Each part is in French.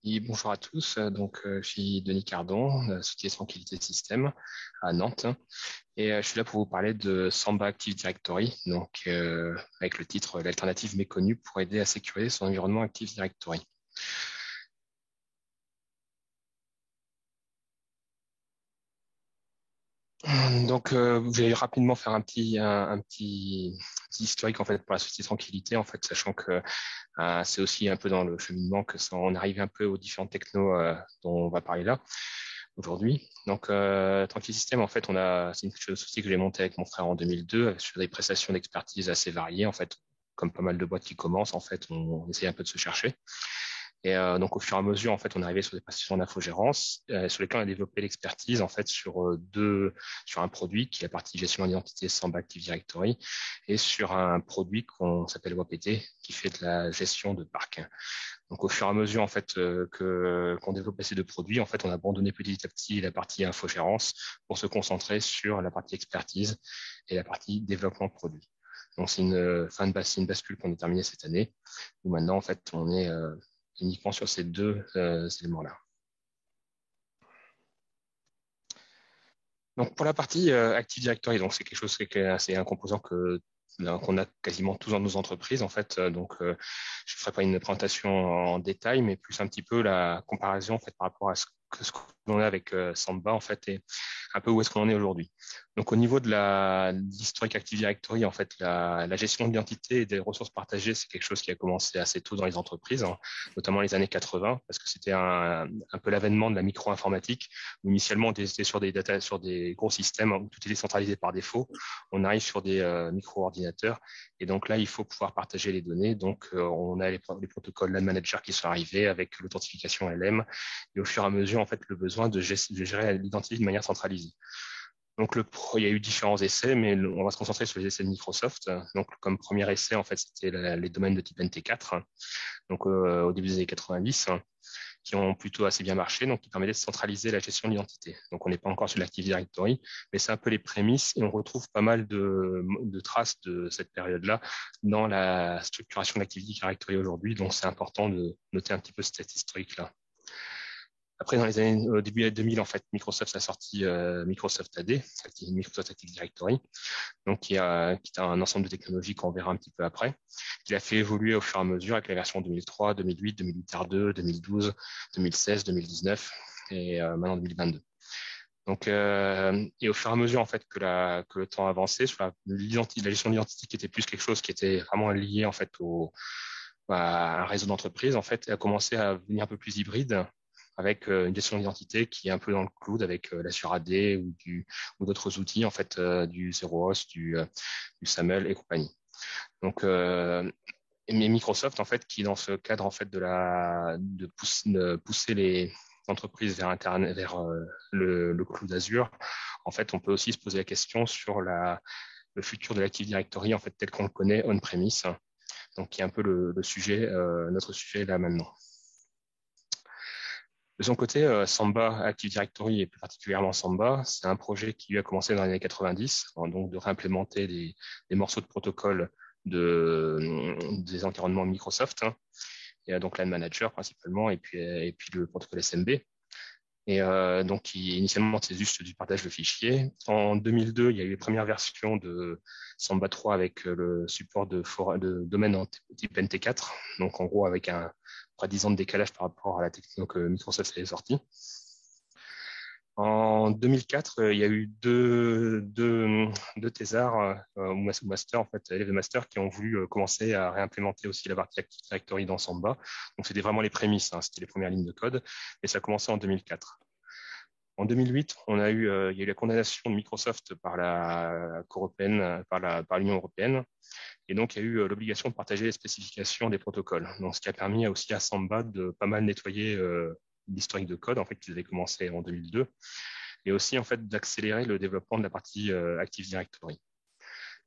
Et bonjour à tous, je suis Denis Cardon, société Tranquillité Système à Nantes, et je suis là pour vous parler de Samba Active Directory, avec le titre L'alternative méconnue pour aider à sécuriser son environnement Active Directory. Je vais rapidement faire un petit historique en fait pour la société Tranquillité, en fait, sachant que c'est aussi un peu dans le cheminement que on arrive un peu aux différents technos dont on va parler là aujourd'hui. Tranquille System, en fait, c'est une société que j'ai montée avec mon frère en 2002 sur des prestations d'expertise assez variées. En fait, comme pas mal de boîtes qui commencent, en fait, on essaye un peu de se chercher. Au fur et à mesure, en fait, on est arrivé sur des prestations d'infogérance sur lesquelles on a développé l'expertise, en fait, sur un produit qui est la partie gestion d'identité Samba Active Directory et sur un produit qu'on s'appelle WAPT qui fait de la gestion de parc. Donc, au fur et à mesure, en fait, qu'on développait ces deux produits, en fait, on a abandonné petit à petit la partie infogérance pour se concentrer sur la partie expertise et la partie développement de produit. Donc, c'est une bascule qu'on a terminée cette année, où maintenant, en fait, on est uniquement sur ces deux éléments-là. Donc, pour la partie Active Directory, donc c'est quelque chose c'est un composant qu'on a quasiment tous dans nos entreprises en fait. Je ne ferai pas une présentation en détail, mais plus un petit peu la comparaison en fait par rapport à ce qu'on a avec Samba en fait et un peu où est-ce qu'on en est aujourd'hui. Donc au niveau de l'historique Active Directory, en fait, la gestion d'identité et des ressources partagées, c'est quelque chose qui a commencé assez tôt dans les entreprises, hein, notamment les années 80, parce que c'était un peu l'avènement de la micro-informatique où initialement on était sur des gros systèmes où tout était centralisé par défaut. On arrive sur des micro-ordinateurs et donc là il faut pouvoir partager les données. On a les protocoles LAN Manager qui sont arrivés avec l'authentification LM et au fur et à mesure en fait le besoin de gérer l'identité de manière centralisée. Il y a eu différents essais, mais on va se concentrer sur les essais de Microsoft. Donc, comme premier essai, en fait, c'était les domaines de type NT4, au début des années 90, qui ont plutôt assez bien marché, donc qui permettaient de centraliser la gestion de l'identité. Donc, on n'est pas encore sur l'Active Directory, mais c'est un peu les prémices et on retrouve pas mal de traces de cette période-là dans la structuration de l'Active Directory aujourd'hui. Donc, c'est important de noter un petit peu cette historique-là. Après, au début des 2000, en fait, Microsoft a sorti Microsoft AD, Microsoft Active Directory, qui est un ensemble de technologies qu'on verra un petit peu après, qu'il a fait évoluer au fur et à mesure avec la version 2003, 2008, 2008 R2, 2012, 2016, 2019 et maintenant 2022. Et au fur et à mesure en fait que le temps avançait, sur la gestion de l'identité qui était plus quelque chose qui était vraiment lié en fait à un réseau d'entreprises, en fait, a commencé à devenir un peu plus hybride avec une gestion d'identité qui est un peu dans le cloud avec l'Azure AD ou d'autres outils en fait du Zero Host, du SAML et compagnie. Donc mais Microsoft en fait qui dans ce cadre en fait de pousser les entreprises vers Internet vers le cloud Azure, en fait on peut aussi se poser la question sur le futur de l'Active Directory en fait tel qu'on le connaît on-premise, donc qui est un peu notre sujet là maintenant. De son côté, Samba Active Directory et plus particulièrement Samba, c'est un projet qui lui a commencé dans les années 90, donc de réimplémenter des morceaux de protocole des environnements Microsoft, hein, et donc LAN Manager principalement, et puis le protocole SMB. Initialement, c'est juste du partage de fichiers. En 2002, il y a eu les premières versions de Samba 3 avec le support de domaine en type NT4, donc en gros avec près de 10 ans de décalage par rapport à la techno que Microsoft avait sortie. En 2004, il y a eu deux thésards ou master, en fait, élèves de master qui ont voulu commencer à réimplémenter aussi la partie Active Directory dans Samba. Donc, c'était vraiment les prémices, hein, c'était les premières lignes de code, et ça a commencé en 2004. En 2008, il y a eu la condamnation de Microsoft par la Cour européenne, par l'Union européenne, et donc il y a eu l'obligation de partager les spécifications des protocoles. Donc, ce qui a permis aussi à Samba de pas mal nettoyer l'historique de code, en fait, qu'ils avaient commencé en 2002, et aussi en fait d'accélérer le développement de la partie Active Directory.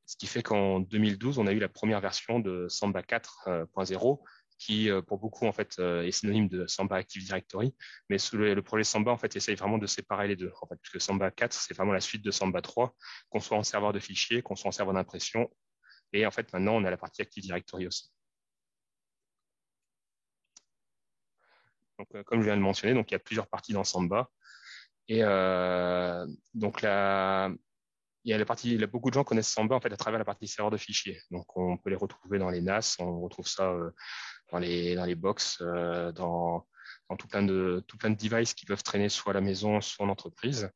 Ce qui fait qu'en 2012, on a eu la première version de Samba 4.0 qui, pour beaucoup, en fait, est synonyme de Samba Active Directory. Mais sous le projet Samba, en fait, essaye vraiment de séparer les deux. En fait, puisque Samba 4, c'est vraiment la suite de Samba 3, qu'on soit en serveur de fichiers, qu'on soit en serveur d'impression. Et en fait, maintenant, on a la partie Active Directory aussi. Donc, comme je viens de le mentionner, donc il y a plusieurs parties dans Samba. Et donc il y a la partie, beaucoup de gens connaissent Samba en fait à travers la partie serveur de fichiers. Donc on peut les retrouver dans les NAS, on retrouve ça dans les box, dans tout plein de devices qui peuvent traîner soit à la maison, soit en entreprise.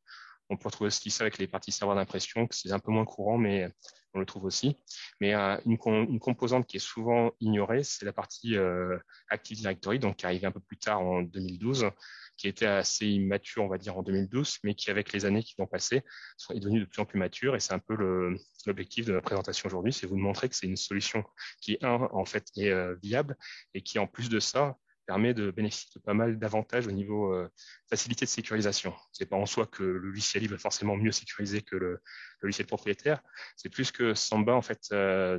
On peut retrouver aussi ça avec les parties serveurs d'impression, que c'est un peu moins courant, mais on le trouve aussi. Mais une composante qui est souvent ignorée, c'est la partie Active Directory, donc qui est arrivée un peu plus tard en 2012, qui était assez immature, on va dire, en 2012, mais qui, avec les années qui vont passer, est devenue de plus en plus mature. Et c'est un peu l'objectif de la présentation aujourd'hui, c'est vous montrer que c'est une solution qui, en fait, est viable et qui, en plus de ça, permet de bénéficier de pas mal d'avantages au niveau facilité de sécurisation. C'est pas en soi que le logiciel va forcément mieux sécuriser que le logiciel propriétaire. C'est plus que Samba, en fait,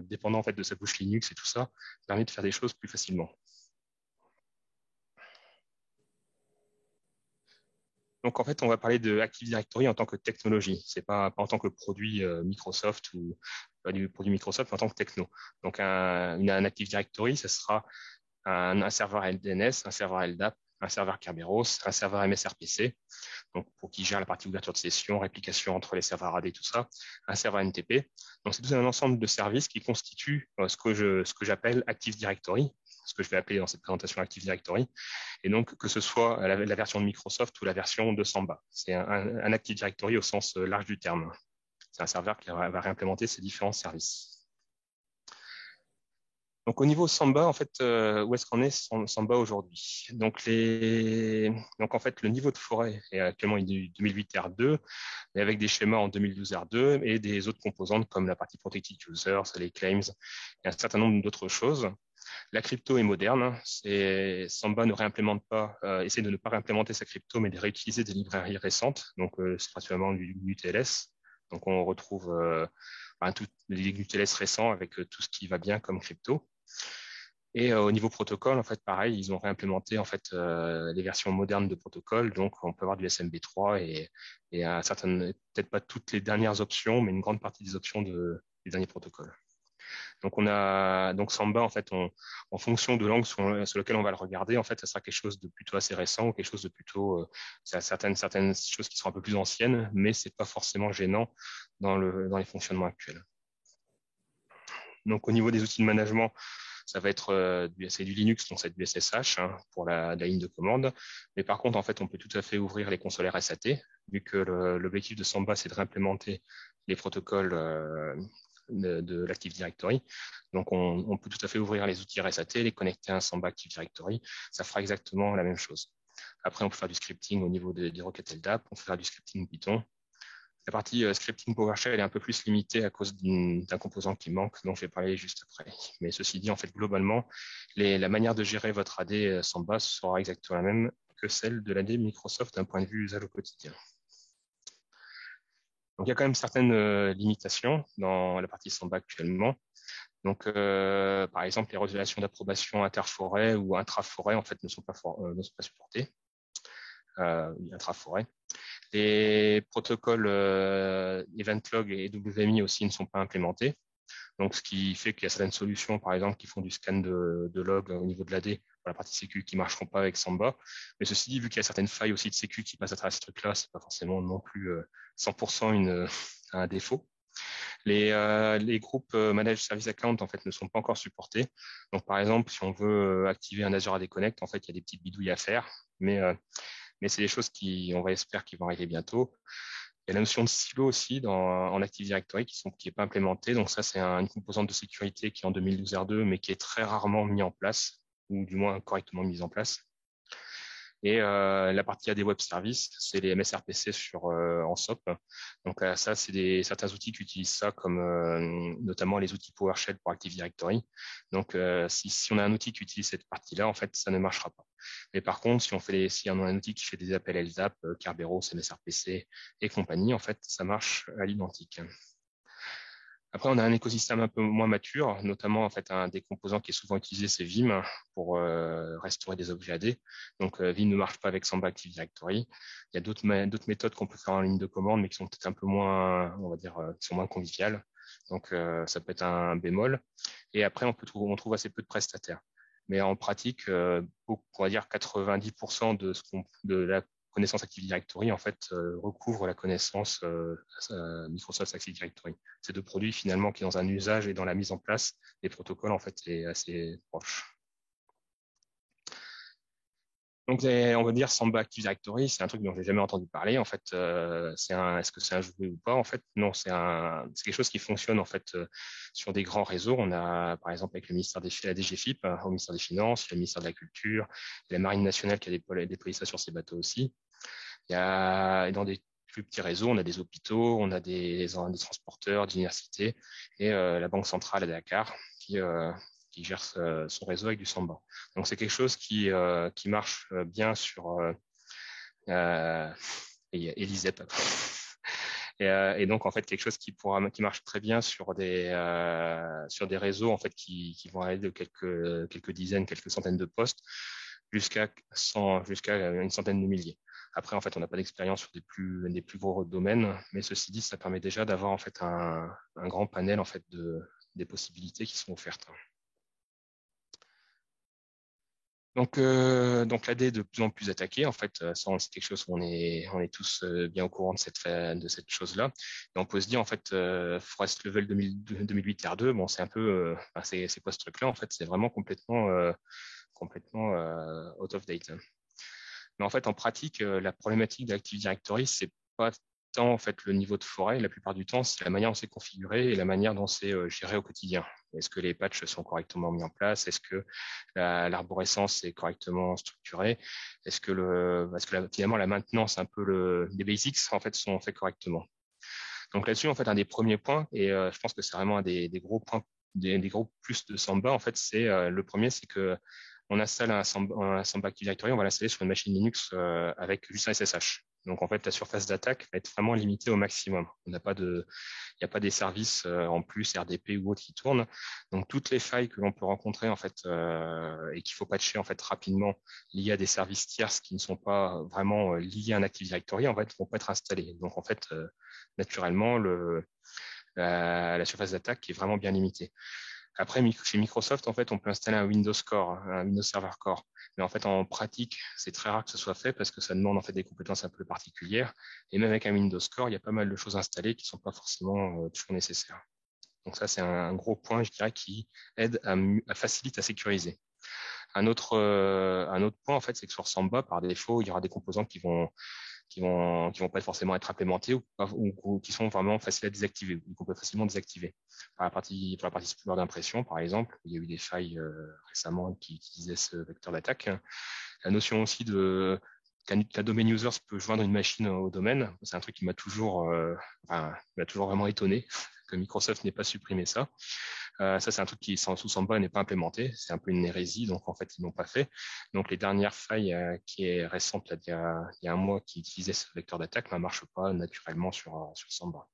dépendant en fait de sa couche Linux et tout ça, permet de faire des choses plus facilement. Donc en fait, on va parler de Active Directory en tant que technologie. C'est pas en tant que produit Microsoft ou pas du produit Microsoft, mais en tant que techno. Donc un Active Directory, ce sera un serveur LDNS, un serveur LDAP, un serveur Kerberos, un serveur MSRPC, donc pour qui gère la partie ouverture de session, réplication entre les serveurs AD, tout ça, un serveur NTP. Donc c'est tout un ensemble de services qui constituent ce que j'appelle Active Directory, ce que je vais appeler dans cette présentation Active Directory, et donc que ce soit la version de Microsoft ou la version de Samba. C'est un Active Directory au sens large du terme. C'est un serveur qui va réimplémenter ces différents services. Donc au niveau Samba, en fait, où est-ce qu'on est Samba aujourd'hui? Donc en fait, le niveau de forêt est actuellement 2008 R2, mais avec des schémas en 2012 R2 et des autres composantes comme la partie protected users, les claims et un certain nombre d'autres choses. La crypto est moderne. Samba ne réimplémente pas, essaie de ne pas réimplémenter sa crypto, mais de réutiliser des librairies récentes. Donc c'est principalement du TLS. Donc on retrouve tous les UTLS récents avec tout ce qui va bien comme crypto. Et au niveau protocole, en fait, pareil, ils ont réimplémenté en fait les versions modernes de protocole. Donc, on peut avoir du SMB3 et peut-être pas toutes les dernières options, mais une grande partie des options des derniers protocoles. Donc, donc Samba, en fait, en fonction de l'angle sur lequel on va le regarder, en fait, ça sera quelque chose de plutôt assez récent ou quelque chose de plutôt, ça certaines choses qui sont un peu plus anciennes, mais c'est pas forcément gênant dans les fonctionnements actuels. Donc, au niveau des outils de management, ça va être c'est du Linux, donc c'est du SSH pour la ligne de commande. Mais par contre, en fait, on peut tout à fait ouvrir les consoles RSAT, vu que l'objectif de Samba, c'est de réimplémenter les protocoles de l'Active Directory. Donc, on peut tout à fait ouvrir les outils RSAT, les connecter à un Samba Active Directory. Ça fera exactement la même chose. Après, on peut faire du scripting au niveau des requêtes LDAP, on peut faire du scripting Python. La partie scripting PowerShell est un peu plus limitée à cause d'un composant qui manque, dont je vais parler juste après. Mais ceci dit, en fait, globalement, la manière de gérer votre AD Samba sera exactement la même que celle de l'AD Microsoft d'un point de vue usage au quotidien. Donc, il y a quand même certaines limitations dans la partie Samba actuellement. Donc, par exemple, les résolutions d'approbation interforêt ou intraforêt, en fait, ne sont pas supportées. Intraforêt. Les protocoles EventLog et WMI aussi ne sont pas implémentés. Donc, ce qui fait qu'il y a certaines solutions, par exemple, qui font du scan de log au niveau de l'AD pour la partie sécu qui ne marcheront pas avec Samba. Mais ceci dit, vu qu'il y a certaines failles aussi de sécu qui passent à travers ce truc-là, c'est pas forcément non plus 100% un défaut. Les groupes Managed Service Account en fait ne sont pas encore supportés. Donc, par exemple, si on veut activer un Azure AD Connect, en fait, il y a des petites bidouilles à faire, mais c'est des choses on va espérer qui vont arriver bientôt. Il y a la notion de silo aussi en Active Directory qui est pas implémentée. Donc ça, c'est une composante de sécurité qui est en 2012 R2, mais qui est très rarement mise en place, ou du moins correctement mise en place. Et la partie AD Web Services, c'est les MSRPC en SOAP. Donc ça, c'est certains outils qui utilisent ça, comme notamment les outils PowerShell pour Active Directory. Donc si on a un outil qui utilise cette partie-là, en fait, ça ne marchera pas. Mais par contre, si on a un outil qui fait des appels LDAP, Kerberos, MSRPC et compagnie, en fait, ça marche à l'identique. Après, on a un écosystème un peu moins mature, notamment en fait un des composants qui est souvent utilisé, c'est Vim pour restaurer des objets AD. Donc Vim ne marche pas avec Samba Active Directory. Il y a d'autres méthodes qu'on peut faire en ligne de commande, mais qui sont peut-être un peu moins, on va dire, qui sont moins conviviales. Donc ça peut être un bémol. Et après, on trouve assez peu de prestataires. mais en pratique, on va dire 90% de la connaissance Active Directory en fait recouvre la connaissance Microsoft Active Directory. C'est deux produits finalement qui dans un usage et dans la mise en place des protocoles en fait est assez proche. Donc, on va dire Samba Active Directory, c'est un truc dont j'ai jamais entendu parler. En fait, est-ce que c'est un jouet ou pas? En fait, non, c'est quelque chose qui fonctionne en fait sur des grands réseaux. On a, par exemple, avec le ministère la DGFIP, au ministère des Finances, le ministère de la Culture, et la Marine nationale qui a déployé ça sur ses bateaux aussi. Il y a dans des plus petits réseaux, on a des hôpitaux, on a des transporteurs, des universités et la Banque centrale à Dakar qui gère son réseau avec du Samba. Donc c'est quelque chose qui marche bien sur Elisep. Et donc en fait quelque chose qui marche très bien sur des réseaux en fait qui vont aller de quelques dizaines, quelques centaines de postes jusqu'à une centaine de milliers. Après, en fait, on n'a pas d'expérience sur des plus gros domaines, mais ceci dit, ça permet déjà d'avoir en fait un grand panel en fait des possibilités qui sont offertes. Donc l'AD est de plus en plus attaquée. En fait, ça, c'est quelque chose où on est tous bien au courant de cette chose-là. Et on peut se dire, en fait, Forest Level 2008 R2, bon, c'est un peu, c'est quoi ce truc-là? En fait, c'est vraiment complètement out of date. Mais en fait, en pratique, la problématique d'Active Directory, c'est pas tant en fait le niveau de forêt. La plupart du temps, c'est la manière dont c'est configuré et la manière dont c'est géré au quotidien. Est-ce que les patchs sont correctement mis en place? Est-ce que l'arborescence est correctement structurée? Finalement la maintenance, un peu les basics en fait sont faits correctement. Donc là-dessus, en fait, un des premiers points, et je pense que c'est vraiment un des gros points, des gros plus de Samba, en fait, c'est le premier, c'est que on installe un Samba Active Directory, on va l'installer sur une machine Linux avec juste un SSH. Donc en fait, la surface d'attaque va être vraiment limitée au maximum. Il n'y a pas des services en plus RDP ou autres qui tournent. Donc toutes les failles que l'on peut rencontrer en fait et qu'il faut patcher en fait rapidement liées à des services tierces qui ne sont pas vraiment liés à un Active Directory, en fait, vont pas être installés. Donc en fait, naturellement, la surface d'attaque est vraiment bien limitée. Après, chez Microsoft, en fait, on peut installer un Windows Core, un Windows Server Core. Mais en fait, en pratique, c'est très rare que ce soit fait parce que ça demande en fait des compétences un peu particulières. Et même avec un Windows Core, il y a pas mal de choses installées qui sont pas forcément toujours nécessaires. Donc ça, c'est un gros point, je dirais, qui aide à faciliter, à sécuriser. Un autre point, en fait, c'est que sur Samba, par défaut, il y aura des composants qui vont pas forcément être implémentés ou qui sont vraiment faciles à désactiver ou qu'on peut facilement désactiver. Pour la partie support d'impression, par exemple, il y a eu des failles récemment qui utilisaient ce vecteur d'attaque. La notion aussi qu'un domain user peut joindre une machine au domaine, c'est un truc qui m'a toujours vraiment étonné que Microsoft n'ait pas supprimé ça. Ça, c'est un truc qui, sous Samba, n'est pas implémenté. C'est un peu une hérésie, donc en fait, ils l'ont pas fait. Donc, les dernières failles qui est récente, là, il y a un mois, qui utilisait ce vecteur d'attaque, ne marche pas naturellement sur Samba.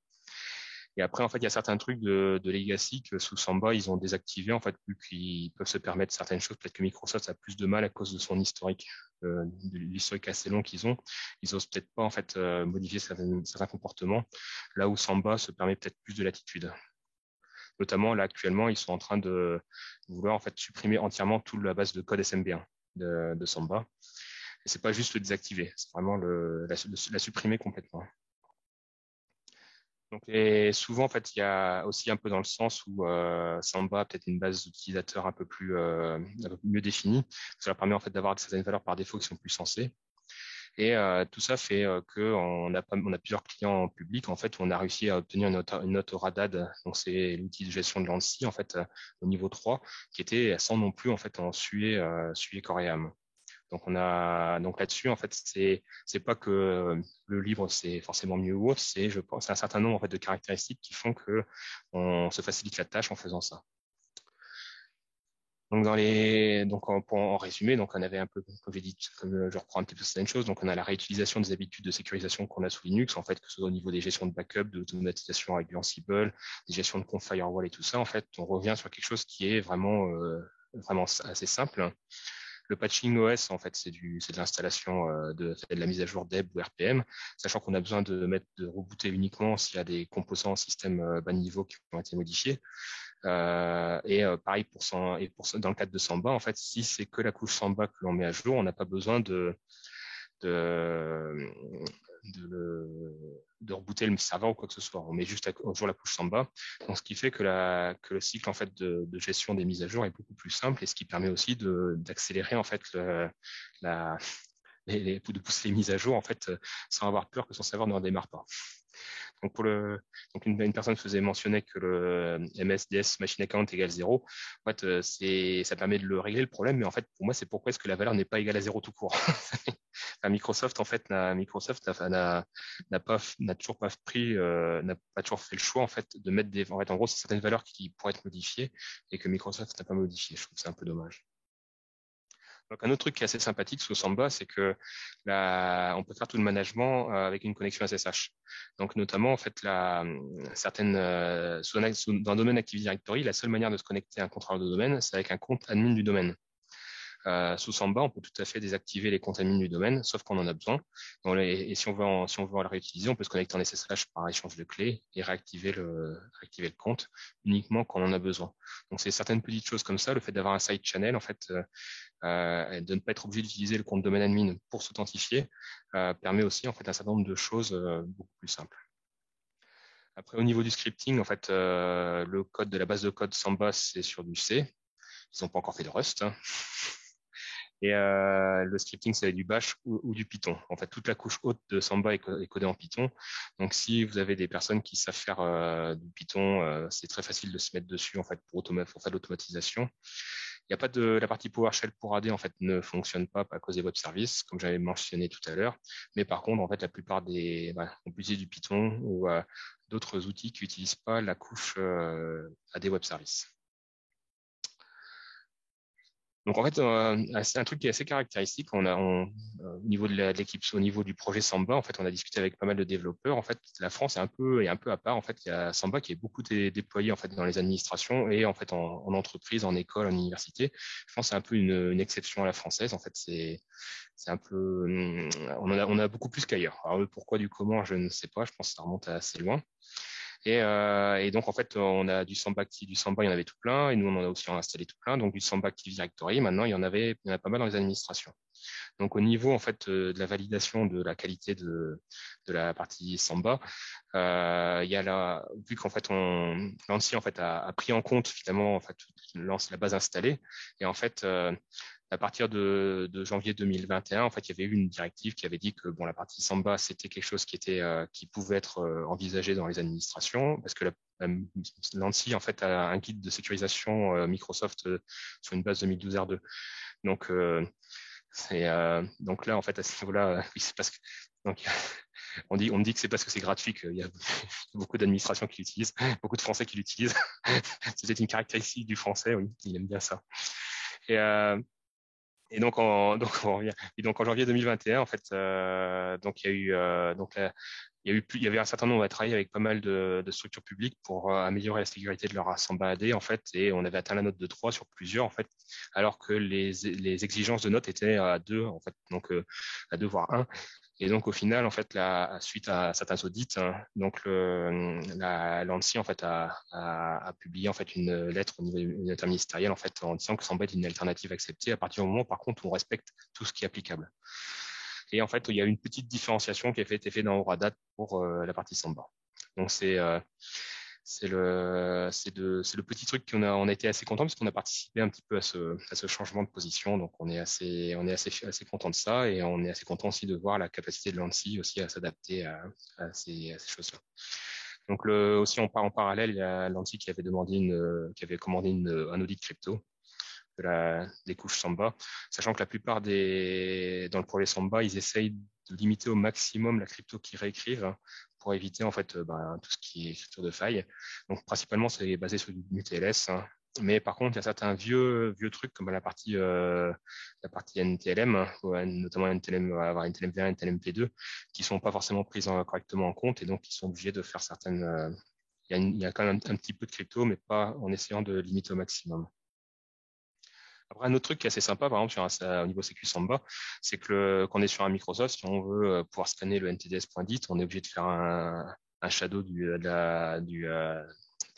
Et après, en fait, il y a certains trucs de legacy que sous Samba, ils ont désactivé, en fait, vu qu'ils peuvent se permettre certaines choses. Peut-être que Microsoft a plus de mal à cause de son historique, de l'historique assez long qu'ils ont. Ils osent peut-être pas, en fait, modifier certains comportements, là où Samba se permet peut-être plus de latitude. Notamment, là, actuellement, ils sont en train de vouloir en fait supprimer entièrement toute la base de code SMB1 de Samba. Et c'est pas juste le désactiver, c'est vraiment la supprimer complètement. Donc, et souvent, en fait, il y a aussi un peu dans le sens où Samba a peut-être une base d'utilisateurs un peu mieux définie. Ça leur permet en fait d'avoir certaines valeurs par défaut qui sont plus sensées. Et tout ça fait qu'on on a plusieurs clients en public en fait où on a réussi à obtenir une note au Radad, donc c'est l'outil de gestion de l'ANSI en fait au niveau 3, qui était sans non plus en fait en suer coréam. Donc là-dessus en fait c'est pas que le livre c'est forcément mieux ou autre, c'est je pense c'est un certain nombre en fait de caractéristiques qui font que on se facilite la tâche en faisant ça. Pour en résumer, donc on avait un peu, comme j'ai dit, comme je reprends un petit peu certaines choses, donc on a la réutilisation des habitudes de sécurisation qu'on a sous Linux, en fait, que ce soit au niveau des gestions de backup, de l'automatisation avec du Ansible, des gestions de compte firewall et tout ça, en fait, on revient sur quelque chose qui est vraiment assez simple. Le patching OS, en fait, c'est de l'installation de la mise à jour DEB ou RPM, sachant qu'on a besoin de rebooter uniquement s'il y a des composants système bas niveau qui ont été modifiés. Pareil dans le cadre de Samba, en fait, si c'est que la couche Samba que l'on met à jour, on n'a pas besoin de, de rebooter le serveur ou quoi que ce soit. On met juste au jour la couche Samba. Donc, ce qui fait que le cycle en fait de gestion des mises à jour est beaucoup plus simple et ce qui permet aussi d'accélérer en fait la, de pousser les mises à jour en fait sans avoir peur que son serveur ne redémarre pas. Donc, une personne faisait mentionner que le MSDS machine account égale 0. En fait, ça permet de le régler le problème, mais en fait, pour moi, c'est pourquoi est-ce que la valeur n'est pas égale à 0 tout court. Enfin, Microsoft, en fait, n'a toujours pas pris, n'a pas toujours fait le choix, en fait, de mettre en fait, en gros, c'est certaines valeurs qui pourraient être modifiées et que Microsoft n'a pas modifié. Je trouve que c'est un peu dommage. Donc, un autre truc qui est assez sympathique sous Samba, c'est que on peut faire tout le management avec une connexion SSH. Donc, notamment, en fait, dans un domaine Active Directory, la seule manière de se connecter à un contrôleur de domaine, c'est avec un compte admin du domaine. Sous Samba, on peut tout à fait désactiver les comptes admin du domaine, sauf qu'on en a besoin. Et si on veut le réutiliser, on peut se connecter en SSH par échange de clés et réactiver le compte uniquement quand on en a besoin. Donc, c'est certaines petites choses comme ça, le fait d'avoir un side channel, en fait, et de ne pas être obligé d'utiliser le compte domaine admin pour s'authentifier, permet aussi en fait un certain nombre de choses beaucoup plus simples. Après, au niveau du scripting, en fait, le code de la base de code Samba, c'est sur du C. Ils n'ont pas encore fait de Rust, hein. Et le scripting, c'est du Bash ou du Python. En fait, toute la couche haute de Samba est codée en Python. Donc, si vous avez des personnes qui savent faire du Python, c'est très facile de se mettre dessus en fait pour faire de l'automatisation. Il n'y a pas la partie PowerShell pour AD en fait ne fonctionne pas à cause des web services, comme j'avais mentionné tout à l'heure. Mais par contre, en fait, la plupart on peut utiliser du Python ou d'autres outils qui n'utilisent pas la couche AD web services. Donc en fait, c'est un truc qui est assez caractéristique. Au niveau de l'équipe, au niveau du projet Samba, en fait, on a discuté avec pas mal de développeurs. En fait, la France est un peu à part. En fait, il y a Samba qui est beaucoup déployé en fait dans les administrations et en fait en entreprise, en école, en université. Je pense que c'est un peu une exception à la française. En fait, c'est un peu, on a beaucoup plus qu'ailleurs. Alors pourquoi du comment, je ne sais pas. Je pense que ça remonte assez loin. Et donc, en fait, on a du Samba Active, du Samba, il y en avait tout plein, et nous, on en a aussi installé tout plein. Donc, du Samba Active Directory, maintenant, il y en a pas mal dans les administrations. Donc, au niveau, en fait, de la validation de la qualité de la partie Samba, il y a vu qu'en fait, l'ANSI, en fait, a pris en compte, finalement, en fait, la base installée, et en fait, à partir de janvier 2021, en fait, il y avait eu une directive qui avait dit que bon, la partie Samba, c'était quelque chose qui pouvait être envisagé dans les administrations, parce que l'ANSI en fait a un guide de sécurisation Microsoft sur une base 2012 R2. Donc donc là en fait à ce niveau-là, oui, c'est parce que donc on me dit que c'est parce que c'est gratuit qu'il y a beaucoup d'administrations qui l'utilisent, beaucoup de Français qui l'utilisent. C'est peut-être une caractéristique du Français, oui, il aime bien ça. Et donc en janvier 2021, en fait, donc il y a eu il y avait un certain nombre à travailler avec pas mal de structures publiques pour améliorer la sécurité de leur Samba AD en fait, et on avait atteint la note de 3 sur plusieurs en fait, alors que les exigences de notes étaient à 2 en fait, donc à 2 voire 1. Et donc au final en fait, suite à certains audits, hein, donc l'ANSSI en fait a publié en fait une lettre au niveau une interministérielle en fait en disant que Samba est une alternative acceptée à partir du moment par contre où on respecte tout ce qui est applicable. Et en fait, il y a une petite différenciation qui a été faite dans Horadat pour la partie Samba. Donc c'est le petit truc on a été assez content parce qu'on a participé un petit peu à ce changement de position. Donc on est assez content de ça et on est assez content aussi de voir la capacité de l'ANSSI aussi à s'adapter à ces choses-là. Donc aussi en parallèle, il y a l'ANSSI qui avait commandé un audit crypto des couches Samba, sachant que la plupart dans le projet Samba, ils essayent de limiter au maximum la crypto qu'ils réécrivent, hein, pour éviter en fait tout ce qui est écriture de faille. Donc principalement, c'est basé sur du TLS, hein. Mais par contre, il y a certains vieux trucs comme la partie NTLM, hein, notamment NTLM, avoir NTLM V1, NTLM V2, qui sont pas forcément prises correctement en compte et donc ils sont obligés de faire certaines. Il y a quand même un petit peu de crypto, mais pas en essayant de limiter au maximum. Après, un autre truc qui est assez sympa, par exemple, au niveau Sécu Samba, c'est que quand on est sur un Microsoft, si on veut pouvoir scanner le NTDS.dit, on est obligé de faire un shadow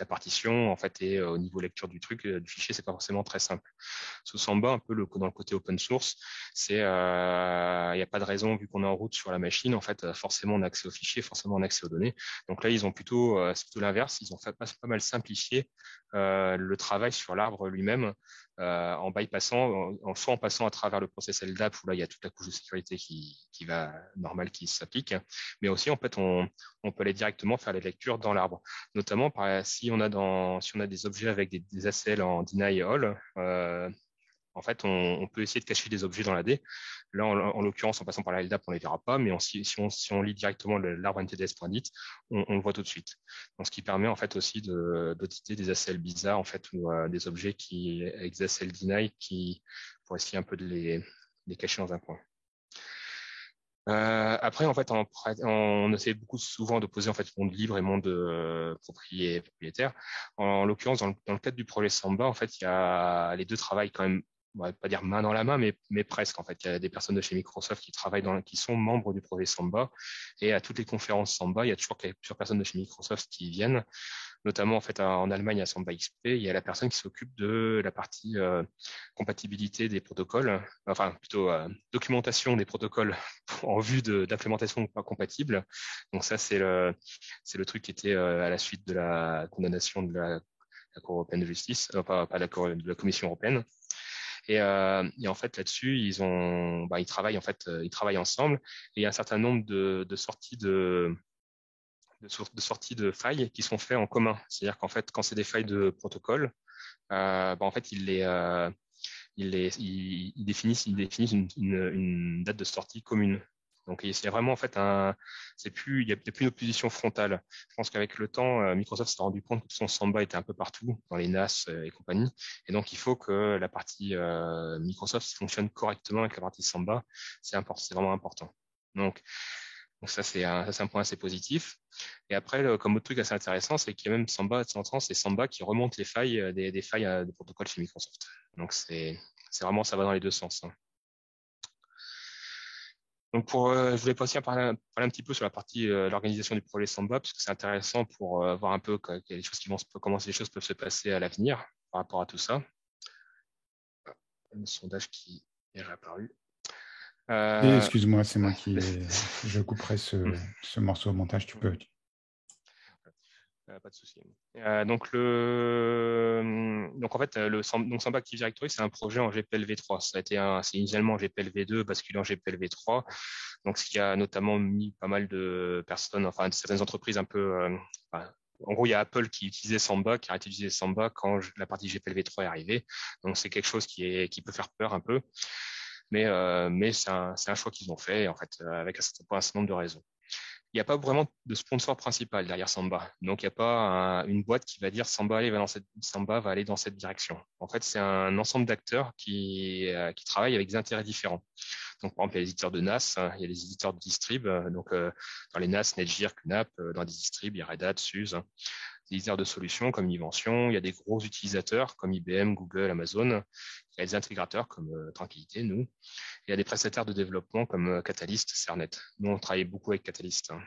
la partition en fait et au niveau lecture du truc du fichier, c'est pas forcément très simple. Sous Samba, un peu dans le côté open source, c'est il n'y a pas de raison vu qu'on est en route sur la machine, en fait, forcément on a accès aux fichiers, forcément on a accès aux données. Donc là, ils ont plutôt c'est plutôt l'inverse, ils ont fait pas mal simplifié le travail sur l'arbre lui-même en bypassant, soit en passant à travers le process LDAP où là il y a toute la couche de sécurité qui va normal qui s'applique, mais aussi en fait on peut aller directement faire les lectures dans l'arbre. Notamment si on a des objets avec des ACL en deny et all, en fait, on peut essayer de cacher des objets dans la D. Là, en l'occurrence, en passant par la LDAP, on ne les verra pas, mais si on lit directement l'arbre NTDS.dit, on le voit tout de suite. Donc, ce qui permet en fait aussi d'auditer des ACL bizarres en fait ou des objets avec des ACL deny pour essayer un peu de les cacher dans un coin. Après, en fait, on essaie souvent d'opposer en fait monde libre et monde propriétaire. En l'occurrence, dans le cadre du projet Samba, en fait, il y a les deux travaillent quand même, on va pas dire main dans la main, mais presque. En fait, il y a des personnes de chez Microsoft qui sont membres du projet Samba, et à toutes les conférences Samba, il y a toujours plusieurs personnes de chez Microsoft qui viennent. Notamment, en fait, en Allemagne, à Samba XP, il y a la personne qui s'occupe de la partie compatibilité des protocoles, enfin plutôt documentation des protocoles en vue d'implémentation pas compatible. Donc ça, c'est le truc qui était à la suite de la condamnation de la Cour européenne de justice, pas de la Commission européenne. Et en fait, là-dessus, ils travaillent ils travaillent ensemble. Et il y a un certain nombre de sorties de failles qui sont faites en commun. C'est-à-dire qu'en fait, quand c'est des failles de protocole, en fait, ils définissent une date de sortie commune. Donc, c'est vraiment en fait il y a plus une opposition frontale. Je pense qu'avec le temps, Microsoft s'est rendu compte que son Samba était un peu partout dans les NAS et compagnie, et donc il faut que la partie Microsoft fonctionne correctement avec la partie Samba. C'est vraiment important. Donc ça, c'est un point assez positif. Et après, comme autre truc assez intéressant, c'est qu'il y a même Samba, de temps en temps, c'est Samba qui remonte les failles, des failles de protocole chez Microsoft. Donc c'est vraiment, ça va dans les deux sens, hein. Donc je voulais aussi parler un petit peu sur la partie l'organisation du projet Samba, parce que c'est intéressant pour voir un peu les choses comment les choses peuvent se passer à l'avenir par rapport à tout ça. Un sondage qui est réapparu. Et Euh, excuse-moi, c'est moi je couperai ce morceau au montage, tu peux. Pas de souci. Donc en fait, donc Samba Active Directory, c'est un projet en GPLv3. C'est initialement en GPLv2, basculé en GPLv3. Donc ce qui a notamment mis pas mal de personnes, enfin de certaines entreprises un peu. En gros, il y a Apple qui utilisait Samba, qui a arrêté d'utiliser Samba quand la partie GPLv3 est arrivée. Donc c'est quelque chose qui peut faire peur un peu, mais c'est un choix qu'ils ont fait en fait avec pour un certain nombre de raisons. Il n'y a pas vraiment de sponsor principal derrière Samba. Donc, il n'y a pas une boîte qui va dire Samba va aller dans cette direction. En fait, c'est un ensemble d'acteurs qui travaillent avec des intérêts différents. Donc, par exemple, il y a les éditeurs de NAS, hein, il y a les éditeurs de distrib. Dans les NAS, Netgear, QNAP, dans des distribs, il y a Red Hat, SUSE, hein. Des éditeurs de solutions comme Invention. Il y a des gros utilisateurs comme IBM, Google, Amazon. Il y a des intégrateurs comme Tranquillité, nous. Il y a des prestataires de développement comme Catalyst, Cernet. Nous, on travaille beaucoup avec Catalyst, hein.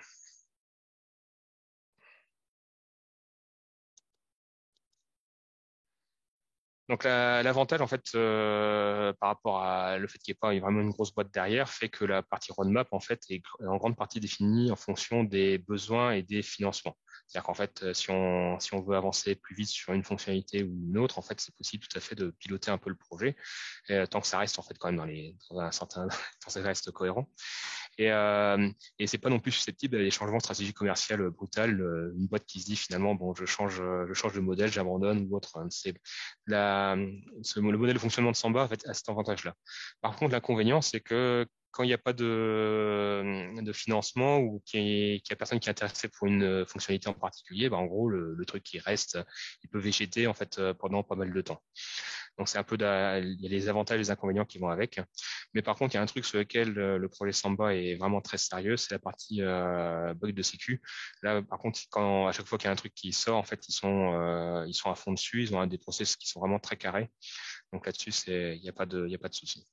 Donc l'avantage en fait par rapport à le fait qu'il n'y ait pas vraiment une grosse boîte derrière fait que la partie roadmap en fait est en grande partie définie en fonction des besoins et des financements. C'est-à-dire qu'en fait si on veut avancer plus vite sur une fonctionnalité ou une autre, en fait c'est possible tout à fait de piloter un peu le projet tant que ça reste en fait quand même dans un certain tant que ça reste cohérent. Et c'est pas non plus susceptible à des changements de stratégie commerciale brutales. Une boîte qui se dit finalement bon je change de modèle, j'abandonne ou autre, hein. La, le modèle de fonctionnement de Samba en fait, a cet avantage-là. Par contre, l'inconvénient, c'est que quand il n'y a pas de financement ou qu'il y a personne qui est intéressé pour une fonctionnalité en particulier, en gros, le truc qui reste, il peut végéter en fait pendant pas mal de temps. Donc c'est un peu il y a les avantages et les inconvénients qui vont avec. Mais par contre, il y a un truc sur lequel le projet Samba est vraiment très sérieux, c'est la partie bug de sécu. Là, par contre, à chaque fois qu'il y a un truc qui sort, en fait, ils sont à fond dessus. Ils ont des process qui sont vraiment très carrés. Donc là-dessus, il n'y a pas de souci.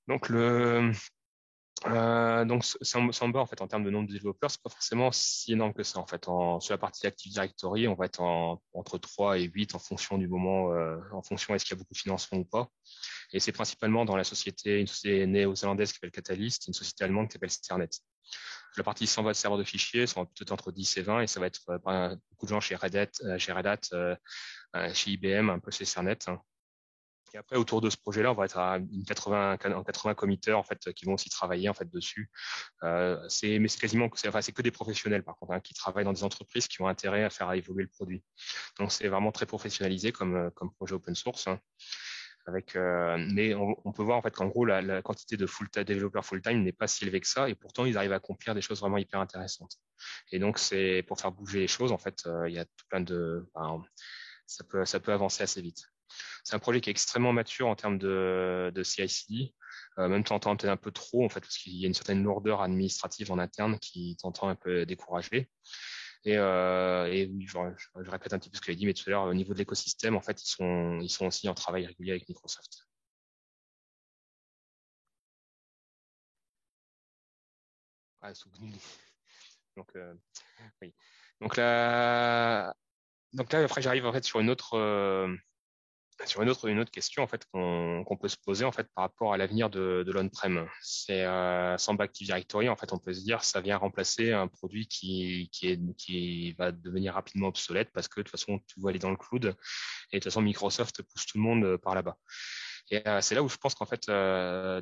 Donc Donc Samba, en fait, en termes de nombre de développeurs, c'est pas forcément si énorme que ça. En fait, sur la partie Active Directory, on va être entre 3 et 8 en fonction du moment, en fonction est-ce qu'il y a beaucoup de financement ou pas. Et c'est principalement dans une société néo-zélandaise qui s'appelle Catalyst, une société allemande qui s'appelle Sternet. La partie Samba de serveur de fichiers sont peut-être entre 10 et 20, et ça va être beaucoup de gens chez Red Hat, chez IBM, un peu chez Sternet, hein. Et après, autour de ce projet-là, on va être à une 80 committeurs en fait qui vont aussi travailler en fait dessus. Mais c'est quasiment, c'est que des professionnels par contre, hein, qui travaillent dans des entreprises qui ont intérêt à faire évoluer le produit. Donc c'est vraiment très professionnalisé comme projet open source, hein, mais on peut voir en fait qu'en gros la quantité de développeurs full-time n'est pas si élevée que ça, et pourtant ils arrivent à accomplir des choses vraiment hyper intéressantes. Et donc c'est pour faire bouger les choses en fait, il y a tout plein ça peut avancer assez vite. C'est un projet qui est extrêmement mature en termes de CI/CD, même t'entends peut-être un peu trop en fait, parce qu'il y a une certaine lourdeur administrative en interne qui t'entend un peu décourager. Et oui, je répète un petit peu ce que j'ai dit, mais tout à l'heure, au niveau de l'écosystème, en fait, ils sont aussi en travail régulier avec Microsoft. Ah, sous GNU. Donc, oui. Donc là, après, j'arrive en fait sur une autre question en fait qu'on peut se poser en fait par rapport à l'avenir de l'on-prem. C'est Samba Active Directory, en fait, on peut se dire ça vient remplacer un produit qui va devenir rapidement obsolète parce que de toute façon tout va aller dans le cloud, et de toute façon Microsoft pousse tout le monde par là-bas. Et c'est là où je pense qu'en fait,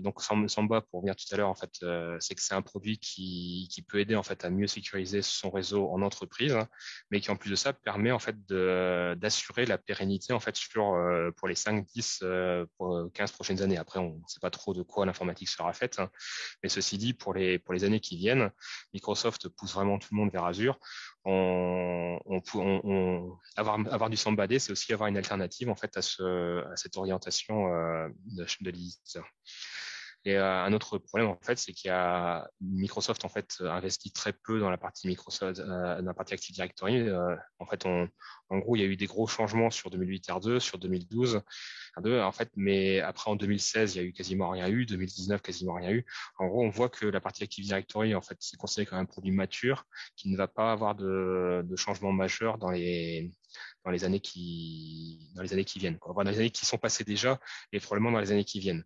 donc Samba, pour revenir tout à l'heure, en fait, c'est que c'est un produit qui peut aider en fait à mieux sécuriser son réseau en entreprise, hein, mais qui en plus de ça permet en fait d'assurer la pérennité en fait pour les 5, 10, pour 15 prochaines années. Après, on ne sait pas trop de quoi l'informatique sera faite, hein, mais ceci dit, pour les années qui viennent, Microsoft pousse vraiment tout le monde vers Azure. Avoir du Samba D, c'est aussi avoir une alternative en fait à cette orientation de l'éditeur. Et un autre problème en fait, c'est qu'il y a Microsoft en fait investit très peu dans la partie Microsoft, dans la partie Active Directory. En fait, en gros, il y a eu des gros changements sur 2008 R2, sur 2012 R2, en fait, mais après en 2016, il y a eu quasiment rien eu, 2019 quasiment rien eu. En gros, on voit que la partie Active Directory en fait, c'est considéré comme un produit mature qui ne va pas avoir de changement majeur dans les années qui viennent, quoi. Enfin, dans les années qui sont passées déjà, et probablement dans les années qui viennent.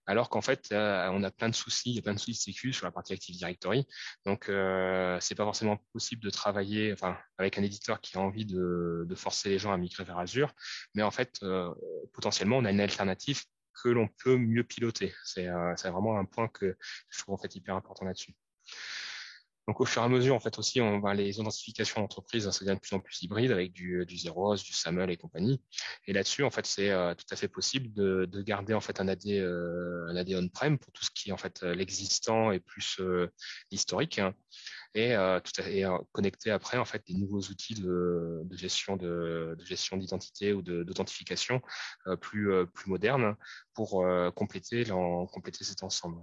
Alors qu'en fait, on a plein de soucis, il y a plein de soucis de sécu sur la partie Active Directory. Donc, c'est pas forcément possible de travailler, enfin, avec un éditeur qui a envie de forcer les gens à migrer vers Azure. Mais en fait, potentiellement, on a une alternative que l'on peut mieux piloter. C'est vraiment un point que je trouve en fait hyper important là-dessus. Donc, au fur et à mesure, en fait, aussi, les identifications d'entreprise, ça devient de plus en plus hybride avec du Zeros, du SAML et compagnie. Et là-dessus, en fait, c'est tout à fait possible de garder en fait un AD on-prem pour tout ce qui est en fait l'existant et plus l'historique, hein, et connecter après en fait des nouveaux outils de gestion d'identité ou d'authentification plus modernes pour compléter cet ensemble.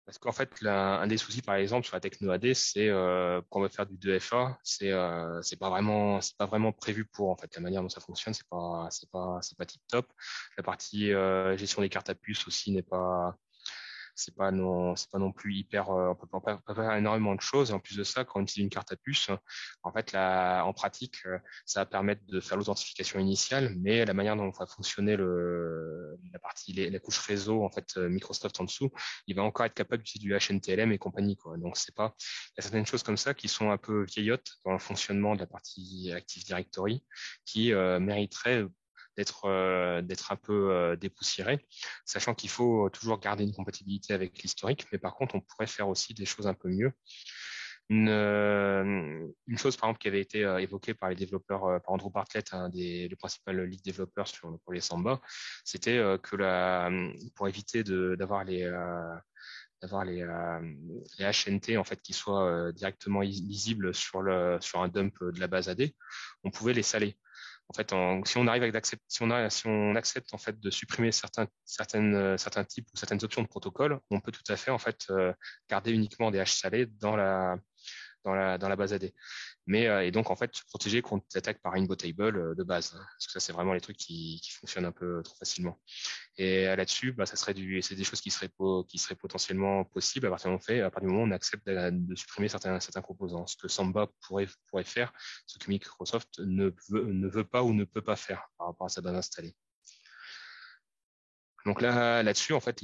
Parce qu'en fait, un des soucis, par exemple, sur la techno AD, c'est quand on va faire du 2FA, c'est pas vraiment prévu pour. En fait, la manière dont ça fonctionne, c'est pas tip top. La partie gestion des cartes à puce aussi n'est pas c'est pas non plus hyper, on peut pas faire énormément de choses. Et en plus de ça, quand on utilise une carte à puce, en fait, en pratique, ça va permettre de faire l'authentification initiale, mais la manière dont va fonctionner la couche réseau, en fait, Microsoft en dessous, il va encore être capable d'utiliser du HNTLM et compagnie, quoi. Donc, il y a certaines choses comme ça qui sont un peu vieillottes dans le fonctionnement de la partie Active Directory qui mériteraient d'être un peu dépoussiéré, sachant qu'il faut toujours garder une compatibilité avec l'historique, mais par contre, on pourrait faire aussi des choses un peu mieux. Une chose, par exemple, qui avait été évoquée par les développeurs, par Andrew Bartlett, le principal lead développeur sur le projet Samba, c'était que pour éviter d'avoir les HNT en fait qui soient directement lisibles sur un dump de la base AD, on pouvait les saler. En fait, si on arrive si on accepte en fait de supprimer certains types ou certaines options de protocole, on peut tout à fait en fait garder uniquement des hash salés dans la base AD. Mais et donc en fait se protéger contre des attaques par rainbow table de base, hein, parce que ça c'est vraiment les trucs qui fonctionnent un peu trop facilement. Et là-dessus, bah, c'est des choses qui seraient potentiellement possibles à partir du moment où on accepte de supprimer certains composants. Ce que Samba pourrait faire, ce que Microsoft ne veut pas ou ne peut pas faire par rapport à sa base installée. Donc là-dessus, en fait,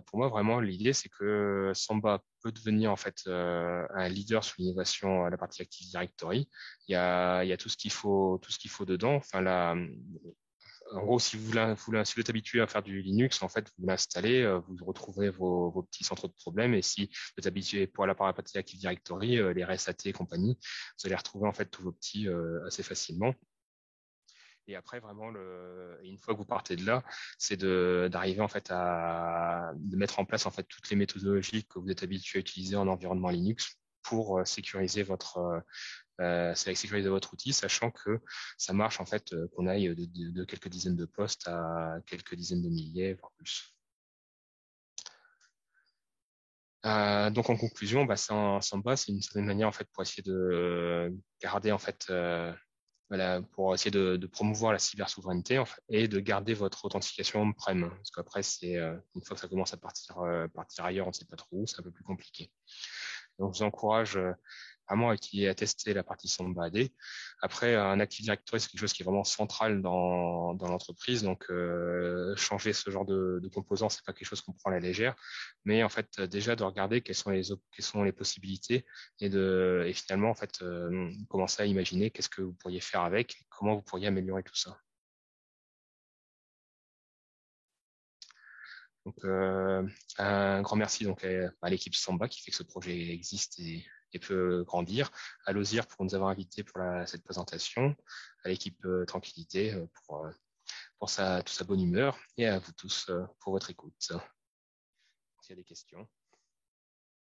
pour moi, vraiment, l'idée, c'est que Samba peut devenir, en fait, un leader sur l'innovation à la partie Active Directory. Il y a tout ce qu'il faut dedans. Enfin, là, en gros, si vous êtes habitué à faire du Linux, en fait, vous l'installez, vous retrouvez vos petits centres de problèmes. Et si vous êtes habitué pour la partie Active Directory, les RSAT et compagnie, vous allez retrouver, en fait, tous vos petits assez facilement. Et après, vraiment, une fois que vous partez de là, c'est d'arriver en fait de mettre en place en fait toutes les méthodologies que vous êtes habitué à utiliser en environnement Linux pour sécuriser votre outil, sachant que ça marche en fait qu'on aille de quelques dizaines de postes à quelques dizaines de milliers, voire plus. Donc en conclusion, bah, Samba, c'est une certaine manière en fait pour essayer de garder en fait voilà, pour essayer de promouvoir la cybersouveraineté en fait, et de garder votre authentification on-prem. Parce qu'après, une fois que ça commence à partir ailleurs, on ne sait pas trop où, c'est un peu plus compliqué. Donc, je vous encourage vraiment à tester la partie Samba AD. Après, un Active Directory, c'est quelque chose qui est vraiment central dans l'entreprise. Donc, changer ce genre de composants, c'est pas quelque chose qu'on prend à la légère. Mais en fait, déjà de regarder quelles sont les possibilités et finalement, en fait, commencer à imaginer qu'est-ce que vous pourriez faire avec, comment vous pourriez améliorer tout ça. Donc, un grand merci donc à l'équipe Samba qui fait que ce projet existe et peut grandir, à Lozir pour nous avoir invités pour cette présentation, à l'équipe Tranquillité pour toute sa bonne humeur et à vous tous pour votre écoute. S'il y a des questions.